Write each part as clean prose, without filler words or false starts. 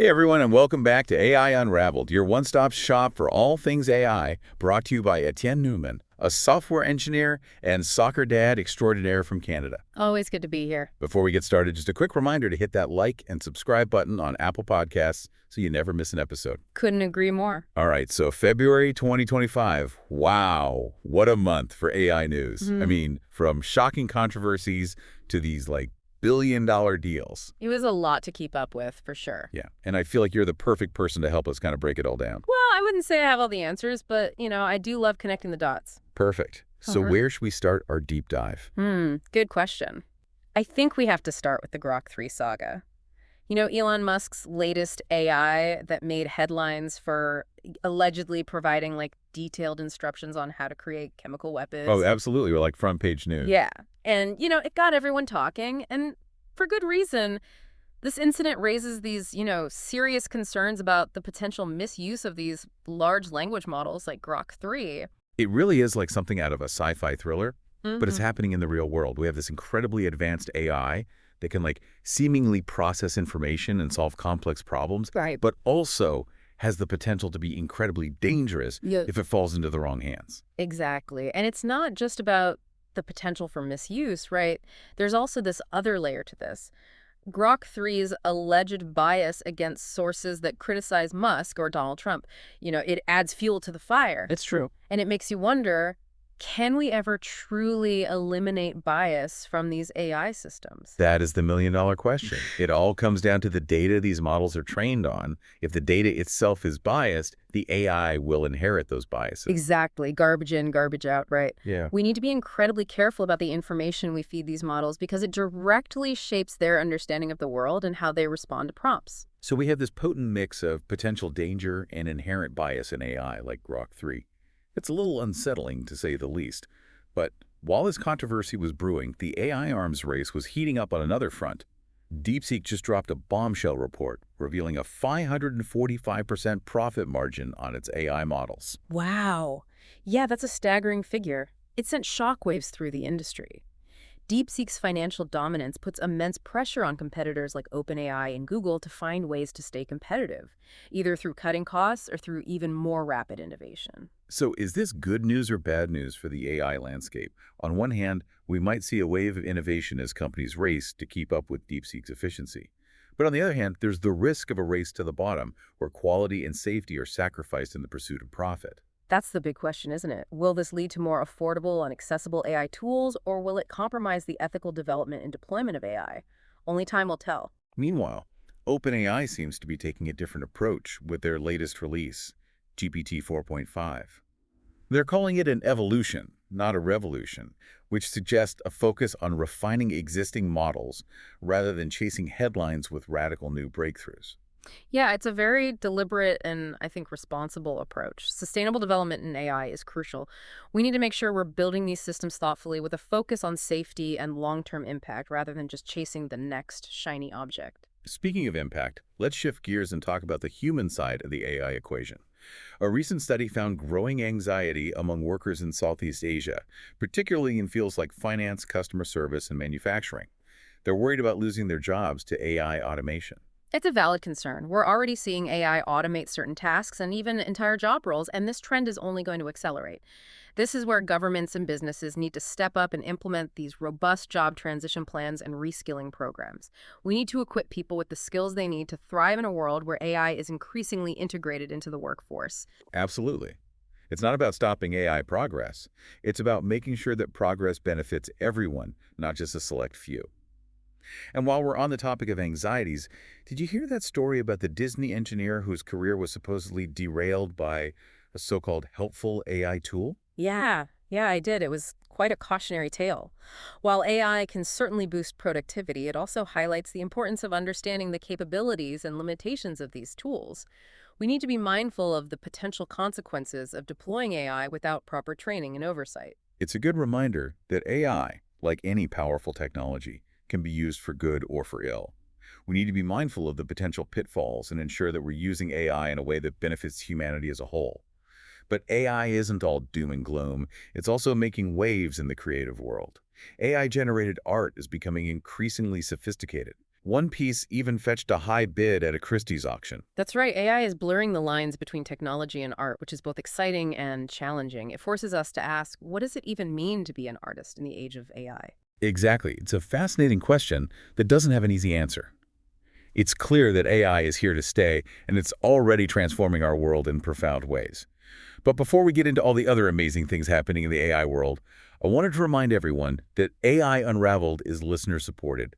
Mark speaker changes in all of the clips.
Speaker 1: Hey everyone, and welcome back to AI Unraveled, your one-stop shop for all things AI, brought to you by Etienne Newman, a software engineer and soccer dad extraordinaire from Canada.
Speaker 2: Always good to be here.
Speaker 1: Before we get started, just a quick reminder to hit that like and subscribe button on Apple Podcasts so you never miss an episode.
Speaker 2: Couldn't agree more.
Speaker 1: All right, so February 2025. Wow, what a month for AI news. I mean, from shocking controversies to these billion-dollar deals.
Speaker 2: It was a lot to keep up with, for sure.
Speaker 1: Yeah, and I feel like you're the perfect person to help us kind of break it all down.
Speaker 2: Well, I wouldn't say I have all the answers, but, I do love connecting the dots.
Speaker 1: Perfect. So
Speaker 2: Alright.
Speaker 1: where should we start our deep dive?
Speaker 2: Good question. I think we have to start with the Grok 3 saga. Elon Musk's latest AI that made headlines for allegedly providing, detailed instructions on how to create chemical weapons.
Speaker 1: Oh, absolutely. We're like front page news.
Speaker 2: Yeah. And, it got everyone talking, and for good reason. This incident raises these, serious concerns about the potential misuse of these large language models like Grok 3.
Speaker 1: It really is like something out of a sci-fi thriller, but it's
Speaker 2: Mhm.
Speaker 1: happening in the real world. We have this incredibly advanced AI that can seemingly process information and solve complex problems,
Speaker 2: Right.
Speaker 1: but also has the potential to be incredibly dangerous
Speaker 2: Yeah.
Speaker 1: if it falls into the wrong hands.
Speaker 2: Exactly. And it's not just about the potential for misuse, right? There's also this other layer to this. Grok 3's alleged bias against sources that criticize Musk or Donald Trump, it adds fuel to the fire.
Speaker 1: It's true.
Speaker 2: And it makes you wonder, can we ever truly eliminate bias from these AI systems?
Speaker 1: That is the million-dollar question. It all comes down to the data these models are trained on. If the data itself is biased, the AI will inherit those biases.
Speaker 2: Exactly. Garbage in, garbage out, right?
Speaker 1: Yeah.
Speaker 2: We need to be incredibly careful about the information we feed these models because it directly shapes their understanding of the world and how they respond to prompts.
Speaker 1: So we have this potent mix of potential danger and inherent bias in AI like Grok 3. It's a little unsettling, to say the least. But while this controversy was brewing, the AI arms race was heating up on another front. DeepSeek just dropped a bombshell report revealing a 545% profit margin on its AI models.
Speaker 2: Wow. Yeah, that's a staggering figure. It sent shockwaves through the industry. DeepSeek's financial dominance puts immense pressure on competitors like OpenAI and Google to find ways to stay competitive, either through cutting costs or through even more rapid innovation.
Speaker 1: So is this good news or bad news for the AI landscape? On one hand, we might see a wave of innovation as companies race to keep up with DeepSeek's efficiency. But on the other hand, there's the risk of a race to the bottom, where quality and safety are sacrificed in the pursuit of profit.
Speaker 2: That's the big question, isn't it? Will this lead to more affordable and accessible AI tools, or will it compromise the ethical development and deployment of AI? Only time will tell.
Speaker 1: Meanwhile, OpenAI seems to be taking a different approach with their latest release, GPT 4.5. They're calling it an evolution, not a revolution, which suggests a focus on refining existing models rather than chasing headlines with radical new breakthroughs.
Speaker 2: Yeah, it's a very deliberate and, I think, responsible approach. Sustainable development in AI is crucial. We need to make sure we're building these systems thoughtfully with a focus on safety and long-term impact rather than just chasing the next shiny object.
Speaker 1: Speaking of impact, let's shift gears and talk about the human side of the AI equation. A recent study found growing anxiety among workers in Southeast Asia, particularly in fields like finance, customer service, and manufacturing. They're worried about losing their jobs to AI automation.
Speaker 2: It's a valid concern. We're already seeing AI automate certain tasks and even entire job roles, and this trend is only going to accelerate. This is where governments and businesses need to step up and implement these robust job transition plans and reskilling programs. We need to equip people with the skills they need to thrive in a world where AI is increasingly integrated into the workforce.
Speaker 1: Absolutely. It's not about stopping AI progress. It's about making sure that progress benefits everyone, not just a select few. And while we're on the topic of anxieties, did you hear that story about the Disney engineer whose career was supposedly derailed by a so-called helpful AI tool?
Speaker 2: Yeah, I did. It was quite a cautionary tale. While AI can certainly boost productivity, it also highlights the importance of understanding the capabilities and limitations of these tools. We need to be mindful of the potential consequences of deploying AI without proper training and oversight.
Speaker 1: It's a good reminder that AI, like any powerful technology, can be used for good or for ill. We need to be mindful of the potential pitfalls and ensure that we're using AI in a way that benefits humanity as a whole. But AI isn't all doom and gloom. It's also making waves in the creative world. AI-generated art is becoming increasingly sophisticated, One piece even fetched a high bid at a Christie's auction.
Speaker 2: That's right. AI is blurring the lines between technology and art, which is both exciting and challenging. It forces us to ask, what does it even mean to be an artist in the age of AI?
Speaker 1: Exactly. It's a fascinating question that doesn't have an easy answer. It's clear that AI is here to stay, and it's already transforming our world in profound ways. But before we get into all the other amazing things happening in the AI world, I wanted to remind everyone that AI Unraveled is listener-supported.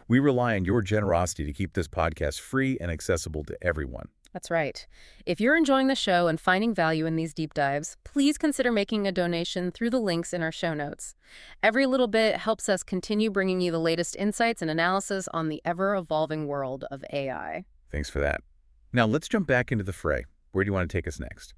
Speaker 1: We rely on your generosity to keep this podcast free and accessible to everyone.
Speaker 2: That's right. If you're enjoying the show and finding value in these deep dives, please consider making a donation through the links in our show notes. Every little bit helps us continue bringing you the latest insights and analysis on the ever-evolving world of AI.
Speaker 1: Thanks for that. Now let's jump back into the fray. Where do you want to take us next?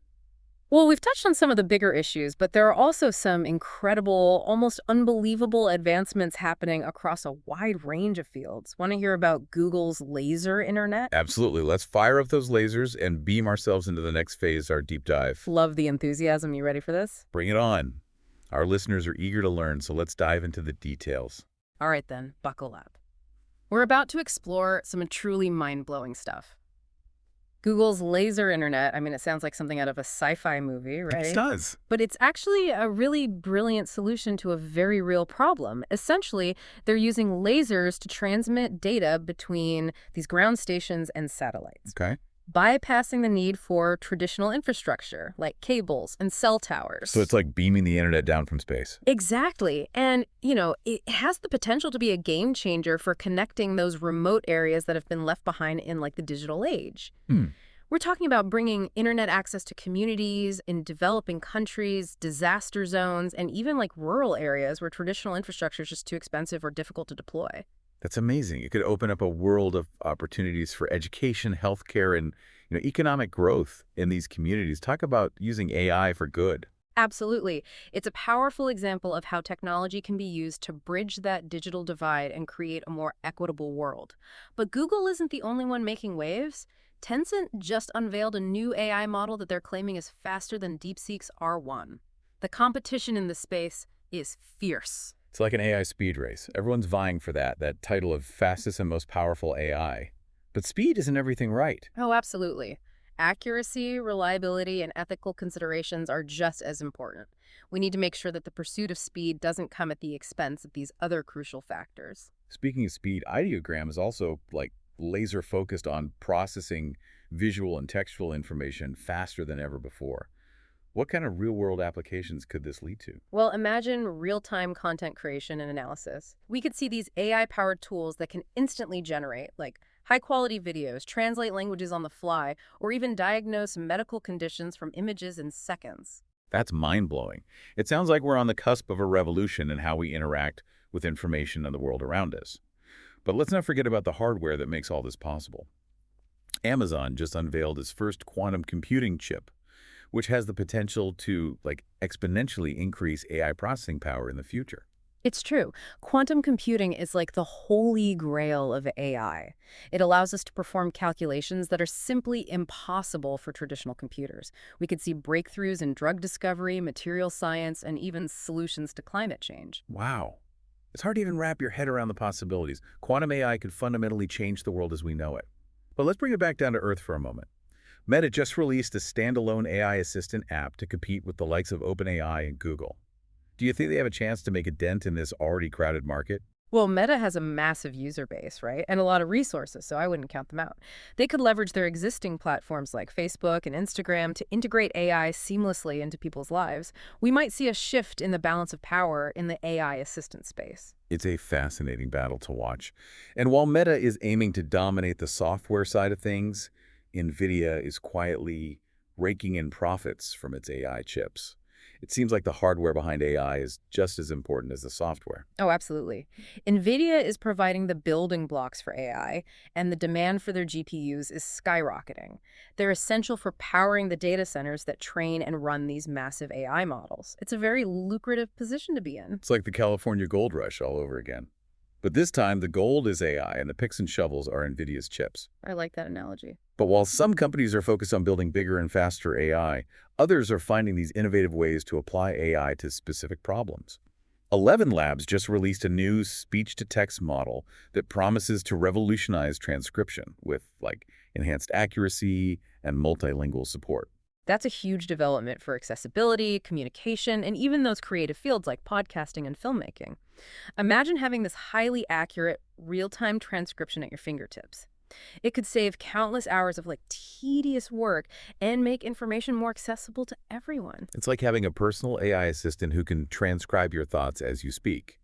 Speaker 2: Well, we've touched on some of the bigger issues, but there are also some incredible, almost unbelievable advancements happening across a wide range of fields. Want to hear about Google's laser internet?
Speaker 1: Absolutely. Let's fire up those lasers and beam ourselves into the next phase, our deep dive.
Speaker 2: Love the enthusiasm. You ready for this?
Speaker 1: Bring it on. Our listeners are eager to learn, so let's dive into the details.
Speaker 2: All right, then, buckle up. We're about to explore some truly mind-blowing stuff. Google's laser internet, I mean, it sounds like something out of a sci-fi movie, right?
Speaker 1: It does.
Speaker 2: But it's actually a really brilliant solution to a very real problem. Essentially, they're using lasers to transmit data between these ground stations and satellites,
Speaker 1: Okay.
Speaker 2: bypassing the need for traditional infrastructure like cables and cell towers.
Speaker 1: So it's like beaming the internet down from space.
Speaker 2: Exactly. And, it has the potential to be a game changer for connecting those remote areas that have been left behind in like the digital age. We're talking about bringing internet access to communities in developing countries, disaster zones, and even like rural areas where traditional infrastructure is just too expensive or difficult to deploy.
Speaker 1: That's amazing. It could open up a world of opportunities for education, healthcare, and economic growth in these communities. Talk about using AI for good.
Speaker 2: Absolutely. It's a powerful example of how technology can be used to bridge that digital divide and create a more equitable world. But Google isn't the only one making waves. Tencent just unveiled a new AI model that they're claiming is faster than DeepSeek's R1. The competition in this space is fierce.
Speaker 1: It's like an AI speed race. Everyone's vying for that title of fastest and most powerful AI. But speed isn't everything, right?
Speaker 2: Oh, absolutely. Accuracy, reliability, and ethical considerations are just as important. We need to make sure that the pursuit of speed doesn't come at the expense of these other crucial factors.
Speaker 1: Speaking of speed, Ideogram is also like laser focused on processing visual and textual information faster than ever before. What kind of real-world applications could this lead to?
Speaker 2: Well, imagine real-time content creation and analysis. We could see these AI-powered tools that can instantly generate, like high-quality videos, translate languages on the fly, or even diagnose medical conditions from images in seconds.
Speaker 1: That's mind-blowing. It sounds like we're on the cusp of a revolution in how we interact with information in the world around us. But let's not forget about the hardware that makes all this possible. Amazon just unveiled its first quantum computing chip, which has the potential to exponentially increase AI processing power in the future.
Speaker 2: It's true. Quantum computing is like the holy grail of AI. It allows us to perform calculations that are simply impossible for traditional computers. We could see breakthroughs in drug discovery, material science, and even solutions to climate change.
Speaker 1: Wow. It's hard to even wrap your head around the possibilities. Quantum AI could fundamentally change the world as we know it. But let's bring it back down to earth for a moment. Meta just released a standalone AI assistant app to compete with the likes of OpenAI and Google. Do you think they have a chance to make a dent in this already crowded market?
Speaker 2: Well, Meta has a massive user base, right? And a lot of resources, so I wouldn't count them out. They could leverage their existing platforms like Facebook and Instagram to integrate AI seamlessly into people's lives. We might see a shift in the balance of power in the AI assistant space.
Speaker 1: It's a fascinating battle to watch. And while Meta is aiming to dominate the software side of things, NVIDIA is quietly raking in profits from its AI chips. It seems like the hardware behind AI is just as important as the software.
Speaker 2: Oh, absolutely. NVIDIA is providing the building blocks for AI, and the demand for their GPUs is skyrocketing. They're essential for powering the data centers that train and run these massive AI models. It's a very lucrative position to be in.
Speaker 1: It's like the California gold rush all over again. But this time, the gold is AI, and the picks and shovels are NVIDIA's chips.
Speaker 2: I like that analogy.
Speaker 1: But while some companies are focused on building bigger and faster AI, others are finding these innovative ways to apply AI to specific problems. 11 Labs just released a new speech-to-text model that promises to revolutionize transcription with, like, enhanced accuracy and multilingual support.
Speaker 2: That's a huge development for accessibility, communication, and even those creative fields like podcasting and filmmaking. Imagine having this highly accurate, real-time transcription at your fingertips. It could save countless hours of tedious work and make information more accessible to everyone.
Speaker 1: It's like having a personal AI assistant who can transcribe your thoughts as you speak.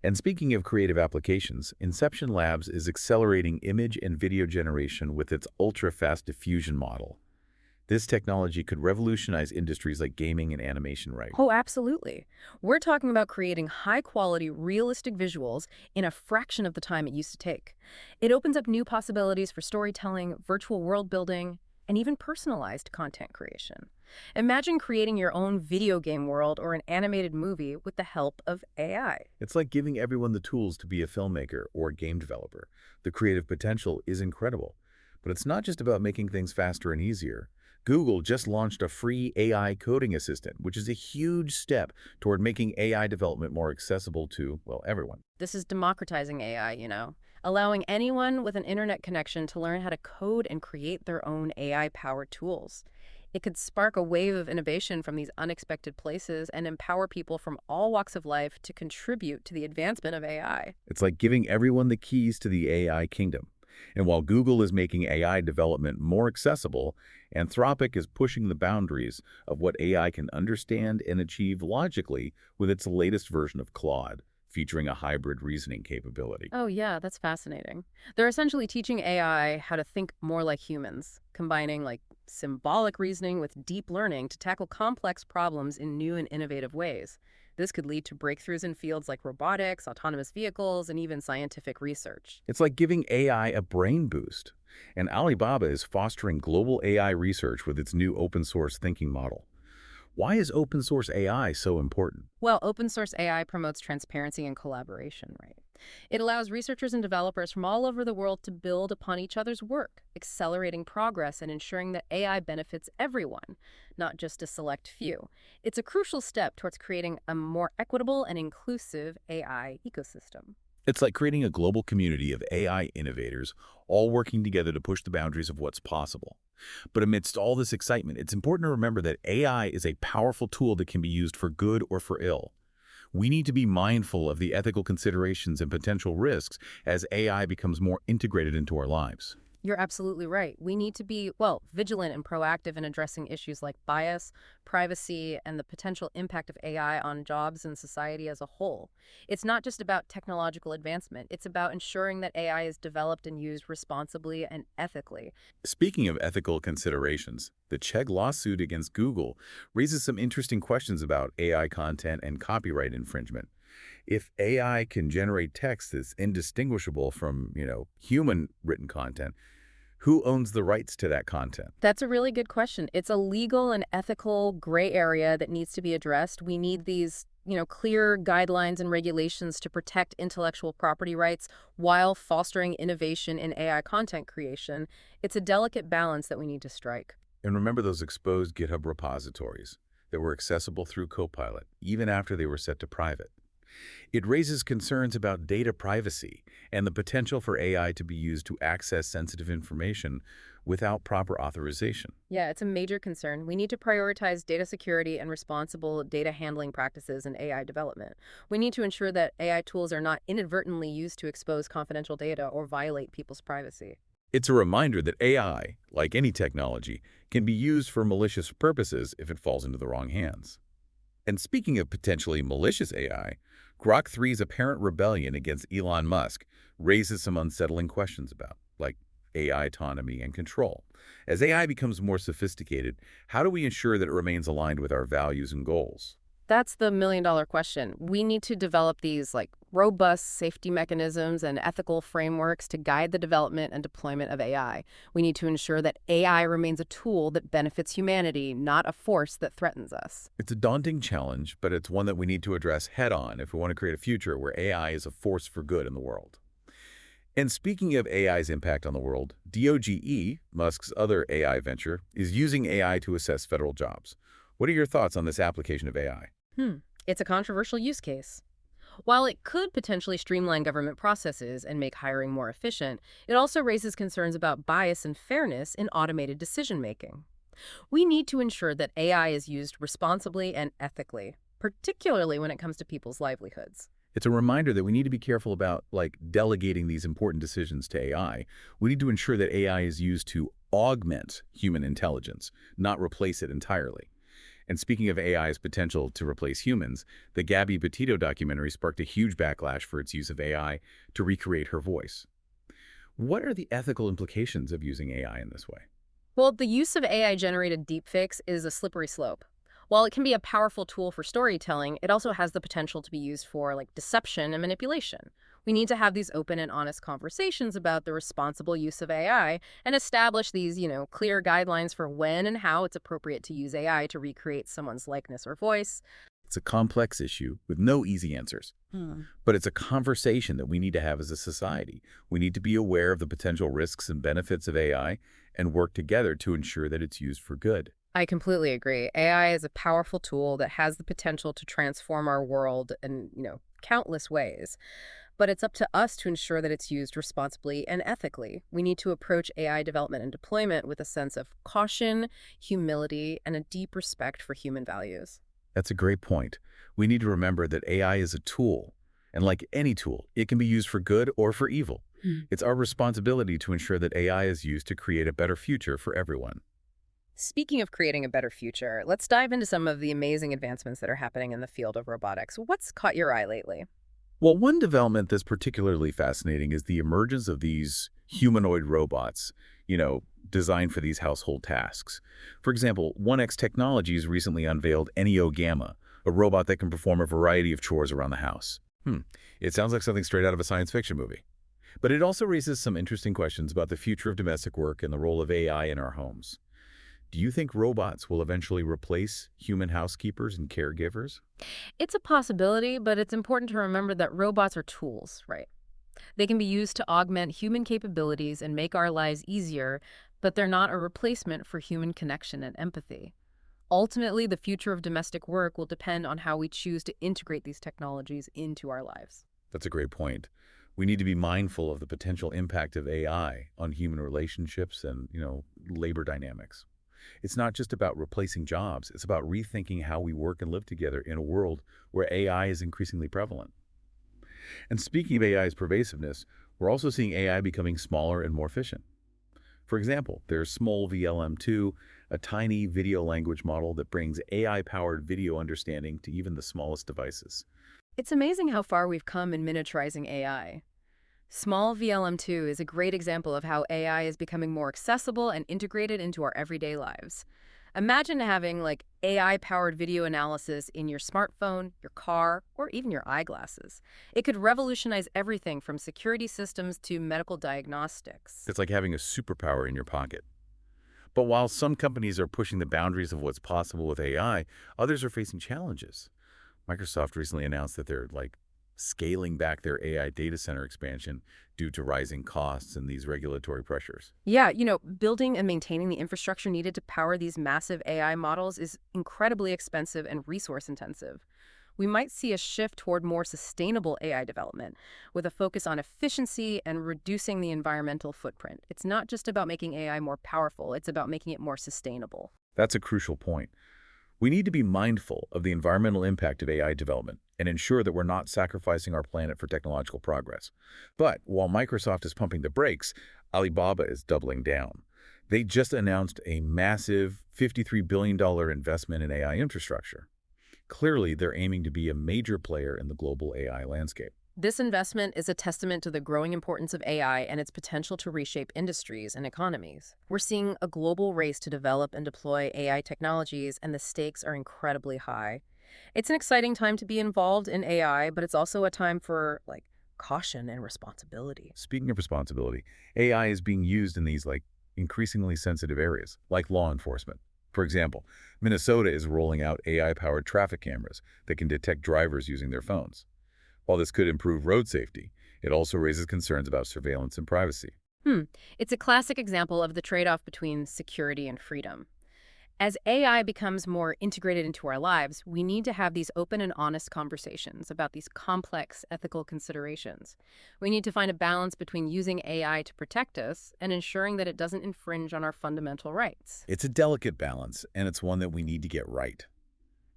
Speaker 1: And speaking of creative applications, Inception Labs is accelerating image and video generation with its ultra-fast diffusion model. This technology could revolutionize industries like gaming and animation, right?
Speaker 2: Oh, absolutely. We're talking about creating high-quality, realistic visuals in a fraction of the time it used to take. It opens up new possibilities for storytelling, virtual world building, and even personalized content creation. Imagine creating your own video game world or an animated movie with the help of AI.
Speaker 1: It's like giving everyone the tools to be a filmmaker or a game developer. The creative potential is incredible. But it's not just about making things faster and easier. Google just launched a free AI coding assistant, which is a huge step toward making AI development more accessible to, well, everyone.
Speaker 2: This is democratizing AI, allowing anyone with an internet connection to learn how to code and create their own AI-powered tools. It could spark a wave of innovation from these unexpected places and empower people from all walks of life to contribute to the advancement of AI.
Speaker 1: It's like giving everyone the keys to the AI kingdom. And while Google is making AI development more accessible, Anthropic is pushing the boundaries of what AI can understand and achieve logically with its latest version of Claude, featuring a hybrid reasoning capability.
Speaker 2: Oh, yeah, that's fascinating. They're essentially teaching AI how to think more like humans, combining symbolic reasoning with deep learning to tackle complex problems in new and innovative ways. This could lead to breakthroughs in fields like robotics, autonomous vehicles, and even scientific research.
Speaker 1: It's like giving AI a brain boost. And Alibaba is fostering global AI research with its new open source thinking model. Why is open source AI so important?
Speaker 2: Well, open source AI promotes transparency and collaboration, right? It allows researchers and developers from all over the world to build upon each other's work, accelerating progress and ensuring that AI benefits everyone, not just a select few. It's a crucial step towards creating a more equitable and inclusive AI ecosystem.
Speaker 1: It's like creating a global community of AI innovators, all working together to push the boundaries of what's possible. But amidst all this excitement, it's important to remember that AI is a powerful tool that can be used for good or for ill. We need to be mindful of the ethical considerations and potential risks as AI becomes more integrated into our lives.
Speaker 2: You're absolutely right. We need to be, well, vigilant and proactive in addressing issues like bias, privacy, and the potential impact of AI on jobs and society as a whole. It's not just about technological advancement. It's about ensuring that AI is developed and used responsibly and ethically.
Speaker 1: Speaking of ethical considerations, the Chegg lawsuit against Google raises some interesting questions about AI content and copyright infringement. If AI can generate text that's indistinguishable from, human-written content, who owns the rights to that content?
Speaker 2: That's a really good question. It's a legal and ethical gray area that needs to be addressed. We need these, clear guidelines and regulations to protect intellectual property rights while fostering innovation in AI content creation. It's a delicate balance that we need to strike.
Speaker 1: And remember those exposed GitHub repositories that were accessible through Copilot, even after they were set to private. It raises concerns about data privacy and the potential for AI to be used to access sensitive information without proper authorization.
Speaker 2: Yeah, it's a major concern. We need to prioritize data security and responsible data handling practices in AI development. We need to ensure that AI tools are not inadvertently used to expose confidential data or violate people's privacy.
Speaker 1: It's a reminder that AI, like any technology, can be used for malicious purposes if it falls into the wrong hands. And speaking of potentially malicious AI, Grok 3's apparent rebellion against Elon Musk raises some unsettling questions about, AI autonomy and control. As AI becomes more sophisticated, how do we ensure that it remains aligned with our values and goals?
Speaker 2: That's the million-dollar question. We need to develop these robust safety mechanisms and ethical frameworks to guide the development and deployment of AI. We need to ensure that AI remains a tool that benefits humanity, not a force that threatens us.
Speaker 1: It's a daunting challenge, but it's one that we need to address head-on if we want to create a future where AI is a force for good in the world. And speaking of AI's impact on the world, DOGE, Musk's other AI venture, is using AI to assess federal jobs. What are your thoughts on this application of AI?
Speaker 2: It's a controversial use case. While it could potentially streamline government processes and make hiring more efficient, it also raises concerns about bias and fairness in automated decision making. We need to ensure that AI is used responsibly and ethically, particularly when it comes to people's livelihoods.
Speaker 1: It's a reminder that we need to be careful about delegating these important decisions to AI. We need to ensure that AI is used to augment human intelligence, not replace it entirely. And speaking of AI's potential to replace humans, the Gabby Petito documentary sparked a huge backlash for its use of AI to recreate her voice. What are the ethical implications of using AI in this way?
Speaker 2: Well, the use of AI-generated deepfakes is a slippery slope. While it can be a powerful tool for storytelling, it also has the potential to be used for deception and manipulation. We need to have these open and honest conversations about the responsible use of AI and establish these, clear guidelines for when and how it's appropriate to use AI to recreate someone's likeness or voice.
Speaker 1: It's a complex issue with no easy answers. But it's a conversation that we need to have as a society. We need to be aware of the potential risks and benefits of AI and work together to ensure that it's used for good.
Speaker 2: I completely agree. AI is a powerful tool that has the potential to transform our world in, countless ways. But it's up to us to ensure that it's used responsibly and ethically. We need to approach AI development and deployment with a sense of caution, humility, and a deep respect for human values.
Speaker 1: That's a great point. We need to remember that AI is a tool, and like any tool, it can be used for good or for evil. It's our responsibility to ensure that AI is used to create a better future for everyone.
Speaker 2: Speaking of creating a better future, let's dive into some of the amazing advancements that are happening in the field of robotics. What's caught your eye lately?
Speaker 1: Well, one development that's particularly fascinating is the emergence of these humanoid robots, designed for these household tasks. For example, 1X Technologies recently unveiled Neo Gamma, a robot that can perform a variety of chores around the house. It sounds like something straight out of a science fiction movie. But it also raises some interesting questions about the future of domestic work and the role of AI in our homes. Do you think robots will eventually replace human housekeepers and caregivers?
Speaker 2: It's a possibility, but it's important to remember that robots are tools, right? They can be used to augment human capabilities and make our lives easier, but they're not a replacement for human connection and empathy. Ultimately, the future of domestic work will depend on how we choose to integrate these technologies into our lives.
Speaker 1: That's a great point. We need to be mindful of the potential impact of AI on human relationships and, labor dynamics. It's not just about replacing jobs. It's about rethinking how we work and live together in a world where AI is increasingly prevalent. And speaking of AI's pervasiveness, we're also seeing AI becoming smaller and more efficient. For example, there's Small VLM2, a tiny video language model that brings AI-powered video understanding to even the smallest devices.
Speaker 2: It's amazing how far we've come in miniaturizing AI. Small VLM2 is a great example of how AI is becoming more accessible and integrated into our everyday lives. Imagine having AI-powered video analysis in your smartphone, your car, or even your eyeglasses. It could revolutionize everything from security systems to medical diagnostics.
Speaker 1: It's like having a superpower in your pocket. But while some companies are pushing the boundaries of what's possible with AI, others are facing challenges. Microsoft recently announced that they're scaling back their AI data center expansion due to rising costs and these regulatory pressures.
Speaker 2: Yeah, building and maintaining the infrastructure needed to power these massive AI models is incredibly expensive and resource intensive. We might see a shift toward more sustainable AI development with a focus on efficiency and reducing the environmental footprint. It's not just about making AI more powerful, it's about making it more sustainable.
Speaker 1: That's a crucial point. We need to be mindful of the environmental impact of AI development and ensure that we're not sacrificing our planet for technological progress. But while Microsoft is pumping the brakes, Alibaba is doubling down. They just announced a massive $53 billion investment in AI infrastructure. Clearly, they're aiming to be a major player in the global AI landscape.
Speaker 2: This investment is a testament to the growing importance of AI and its potential to reshape industries and economies. We're seeing a global race to develop and deploy AI technologies, and the stakes are incredibly high. It's an exciting time to be involved in AI, but it's also a time for, caution and responsibility.
Speaker 1: Speaking of responsibility, AI is being used in these increasingly sensitive areas, like law enforcement. For example, Minnesota is rolling out AI-powered traffic cameras that can detect drivers using their phones. While this could improve road safety, it also raises concerns about surveillance and privacy.
Speaker 2: Hmm. It's a classic example of the trade-off between security and freedom. As AI becomes more integrated into our lives, we need to have these open and honest conversations about these complex ethical considerations. We need to find a balance between using AI to protect us and ensuring that it doesn't infringe on our fundamental rights.
Speaker 1: It's a delicate balance, and it's one that we need to get right.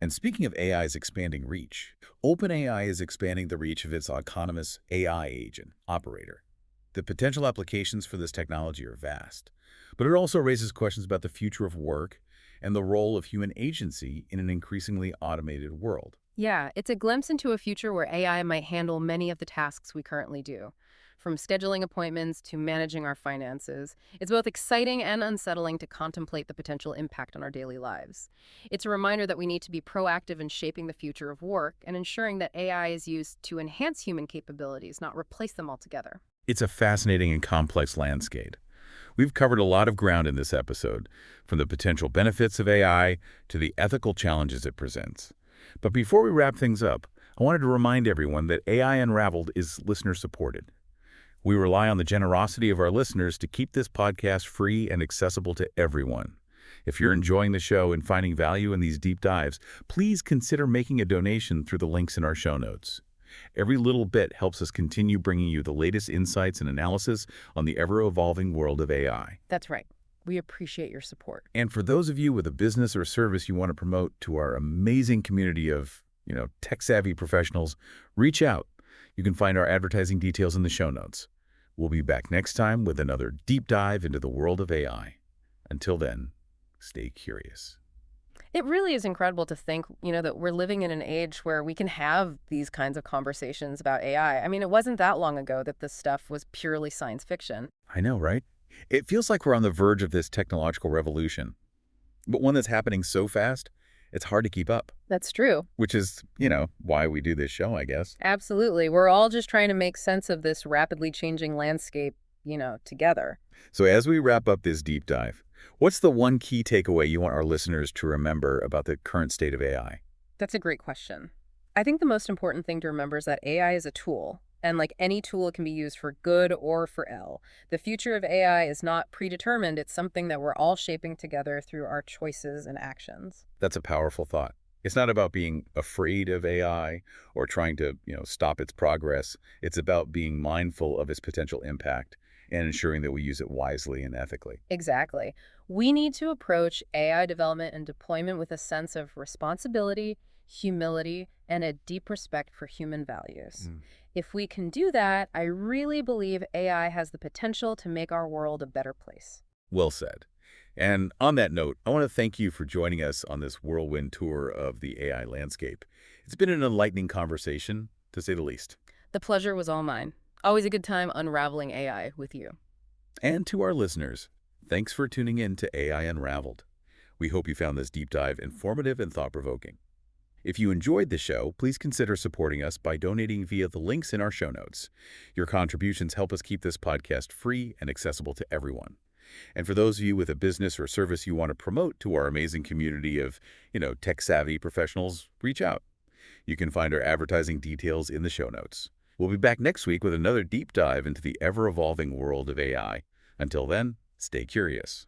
Speaker 1: And speaking of AI's expanding reach, OpenAI is expanding the reach of its autonomous AI agent, Operator. The potential applications for this technology are vast, but it also raises questions about the future of work and the role of human agency in an increasingly automated world.
Speaker 2: Yeah, it's a glimpse into a future where AI might handle many of the tasks we currently do. From scheduling appointments to managing our finances, it's both exciting and unsettling to contemplate the potential impact on our daily lives. It's a reminder that we need to be proactive in shaping the future of work and ensuring that AI is used to enhance human capabilities, not replace them altogether.
Speaker 1: It's a fascinating and complex landscape. We've covered a lot of ground in this episode, from the potential benefits of AI to the ethical challenges it presents. But before we wrap things up, I wanted to remind everyone that AI Unraveled is listener-supported. We rely on the generosity of our listeners to keep this podcast free and accessible to everyone. If you're enjoying the show and finding value in these deep dives, please consider making a donation through the links in our show notes. Every little bit helps us continue bringing you the latest insights and analysis on the ever-evolving world of AI.
Speaker 2: That's right. We appreciate your support.
Speaker 1: And for those of you with a business or service you want to promote to our amazing community of, tech-savvy professionals, reach out. You can find our advertising details in the show notes. We'll be back next time with another deep dive into the world of AI. Until then, stay curious.
Speaker 2: It really is incredible to think, that we're living in an age where we can have these kinds of conversations about AI. I mean, it wasn't that long ago that this stuff was purely science fiction.
Speaker 1: I know, right? It feels like we're on the verge of this technological revolution, but one that's happening so fast, it's hard to keep up,
Speaker 2: That's true.
Speaker 1: which is, why we do this show, I guess.
Speaker 2: Absolutely. We're all just trying to make sense of this rapidly changing landscape, together.
Speaker 1: So as we wrap up this deep dive, what's the one key takeaway you want our listeners to remember about the current state of AI?
Speaker 2: That's a great question. I think the most important thing to remember is that AI is a tool. And like any tool, it can be used for good or for ill. The future of AI is not predetermined. It's something that we're all shaping together through our choices and actions.
Speaker 1: That's a powerful thought. It's not about being afraid of AI or trying to, stop its progress. It's about being mindful of its potential impact and ensuring that we use it wisely and ethically.
Speaker 2: Exactly. We need to approach AI development and deployment with a sense of responsibility, humility, and a deep respect for human values. If we can do that, I really believe AI has the potential to make our world a better place.
Speaker 1: Well said. And on that note, I want to thank you for joining us on this whirlwind tour of the AI landscape. It's been an enlightening conversation, to say the least.
Speaker 2: The pleasure was all mine. Always a good time unraveling AI with you.
Speaker 1: And to our listeners, thanks for tuning in to AI Unraveled. We hope you found this deep dive informative and thought-provoking. If you enjoyed the show, please consider supporting us by donating via the links in our show notes. Your contributions help us keep this podcast free and accessible to everyone. And for those of you with a business or service you want to promote to our amazing community of, tech-savvy professionals, reach out. You can find our advertising details in the show notes. We'll be back next week with another deep dive into the ever-evolving world of AI. Until then, stay curious.